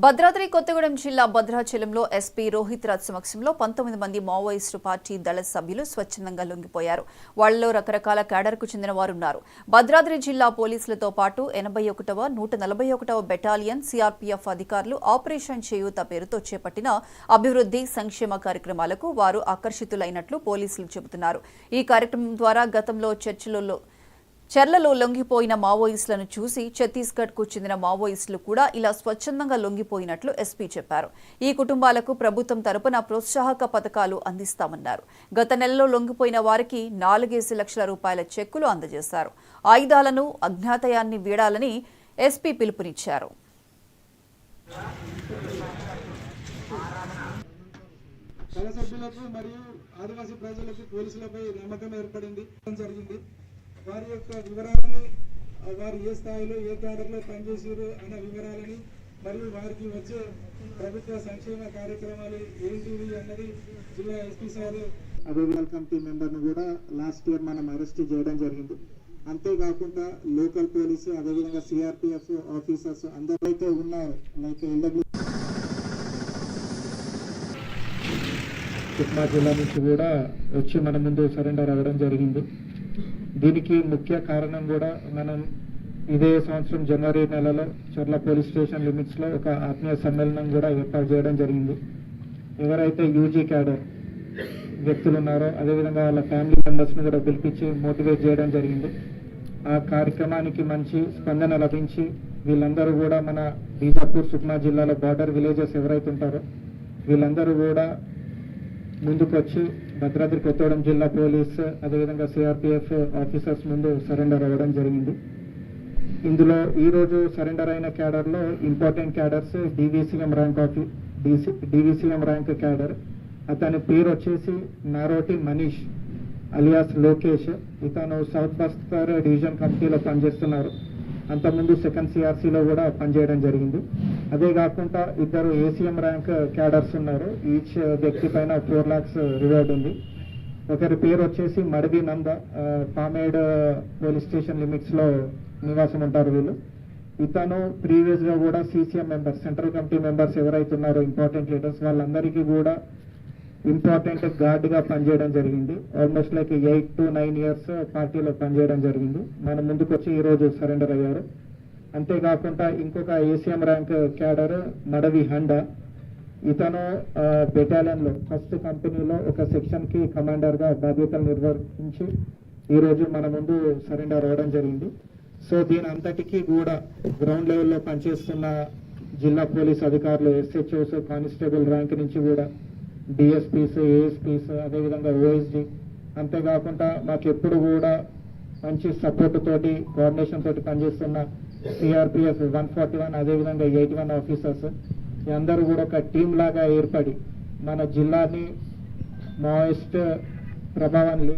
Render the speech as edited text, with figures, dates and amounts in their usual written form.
భద్రాద్రి కొత్తగూడెం జిల్లా భద్రాచలంలో ఎస్పీ రోహిత్ రాజ్ సమక్షంలో 19 మంది మావోయిస్టు పార్టీ దళ సభ్యులు స్వచ్ఛందంగా లొంగిపోయారు. వాళ్లలో రకరకాల క్యాడర్కు చెందిన వారున్నారు. భద్రాద్రి జిల్లా పోలీసులతో పాటు 81వ 141వ బెటాలియన్ సిఆర్పీఎఫ్ అధికారులు ఆపరేషన్ చేయూత పేరుతో చేపట్టిన అభివృద్ధి సంక్షేమ కార్యక్రమాలకు వారు ఆకర్షితులైనట్లు పోలీసులు చెబుతున్నారు. ఈ కార్యక్రమం ద్వారా గతంలో చెర్లలో లొంగిపోయిన మావోయిస్టులను చూసి ఛత్తీస్గఢ్కు చెందిన మావోయిస్టులు కూడా ఇలా స్వచ్ఛందంగా లొంగిపోయినట్లు ఎస్పీ చెప్పారు. ఈ కుటుంబాలకు ప్రభుత్వం తరపున ప్రోత్సాహక పథకాలు అందిస్తామన్నారు. గత నెలలో లొంగిపోయిన వారికి 4 లక్షల రూపాయల చెక్కులు అందజేశారు. ఆయుధాలను అజ్ఞాతయాన్ని వీడాలని ఎస్పీ పిలుపునిచ్చారు. వారి యొక్క వివరాలని, వారు ఏ స్థాయిలో ఏ క్యాడర్లో పనిచేసారు అన్న వివరాలని మరియు వారికి వచ్చే ప్రభుత్వ సంక్షేమ కార్యక్రమాలు ఏంటివి అన్నది జిల్లా ఎస్పీ సార్ అభివృద్ధి కమిటీ మెంబర్ను కూడా లాస్ట్ ఇయర్ మనం అరెస్ట్ చేయడం జరిగింది. అంతేకాకుండా లోకల్ పోలీసు అదేవిధంగా సిఆర్పిఎఫ్ ఆఫీసర్స్ అందరైతే ఉన్నారు. లైక్ సుక్మా జిల్లా నుంచి కూడా వచ్చి మన ముందు సరెండర్ అవ్వడం జరిగింది. దీనికి ముఖ్య కారణం కూడా మనం ఇదే సంవత్సరం జనవరి నెలలో చర్ల పోలీస్ స్టేషన్ లిమిట్స్లో ఒక ఆత్మీయ సమ్మేళనం కూడా ఏర్పాటు చేయడం జరిగింది. ఎవరైతే యూజీ క్యాడర్ వ్యక్తులు ఉన్నారో అదేవిధంగా వాళ్ళ ఫ్యామిలీ మెంబర్స్ని కూడా పిలిపించి మోటివేట్ చేయడం జరిగింది. ఆ కార్యక్రమానికి మంచి స్పందన లభించి వీళ్ళందరూ కూడా మన బీజాపూర్ సుక్మా జిల్లాలో బార్డర్ విలేజెస్ ఎవరైతే ఉంటారో వీళ్ళందరూ కూడా ముందుకొచ్చి భద్రాద్రి కొత్తగూడెం జిల్లా పోలీస్ అదేవిధంగా సిఆర్పిఎఫ్ ఆఫీసర్స్ ముందు సరెండర్ అవ్వడం జరిగింది. ఇందులో ఈరోజు సరెండర్ అయిన క్యాడర్లో important cadres DVCM rank cadre. అతని పేరు వచ్చేసి నారోటి మనీష్ అలియాస్ లోకేష్. ఇతను సౌత్ బస్తర్ డివిజన్ కమిటీలో పనిచేస్తున్నారు. అంతకుముందు సెకండ్ సిఆర్సీలో కూడా పనిచేయడం జరిగింది. అదే కాకుండా 2 ఏసీఎం ర్యాంక్ క్యాడర్స్ ఉన్నారు. ఈచ్ వ్యక్తి పైన 4 lakhs రివార్డ్ ఉంది. ఒకరి పేరు వచ్చేసి మడవి నంద, పామేడ్ పోలీస్ స్టేషన్ లిమిట్స్లో నివాసం ఉంటారు వీళ్ళు. ఇతను ప్రీవియస్గా కూడా CCM members, central committee members ఎవరైతే ఉన్నారో ఇంపార్టెంట్ లీడర్స్ వాళ్ళందరికీ కూడా ఇంపార్టెంట్ గార్డ్గా పనిచేయడం జరిగింది. ఆల్మోస్ట్ లైక్ 8 to 9 years పార్టీలో పనిచేయడం జరిగింది. మన ముందుకు వచ్చి ఈరోజు సరెండర్ అయ్యారు. అంతేకాకుండా ఇంకొక ACM rank cadre Madavi Honda. ఇతను బెటాలియన్లో ఫస్ట్ కంపెనీలో ఒక సెక్షన్కి కమాండర్గా బాధ్యతలు నిర్వహించి ఈరోజు మన ముందు సరెండర్ అవ్వడం జరిగింది. సో దీని అంతటికీ కూడా గ్రౌండ్ లెవెల్లో పనిచేస్తున్న జిల్లా పోలీస్ అధికారులు, ఎస్హెచ్ఓస్, కానిస్టేబుల్ ర్యాంక్ నుంచి కూడా డిఎస్పీస్, ఏఎస్పీస్, అదేవిధంగా ఓఎస్డి, అంతేకాకుండా మాకు ఎప్పుడు కూడా మంచి సపోర్ట్ తోటి కోఆర్డినేషన్ తోటి పనిచేస్తున్న సిఆర్పిఎఫ్ 141 అదేవిధంగా 81 ఆఫీసర్స్ అందరూ కూడా ఒక టీం లాగా ఏర్పడి మన జిల్లాని మావోయిస్ట్ ప్రభావాన్ని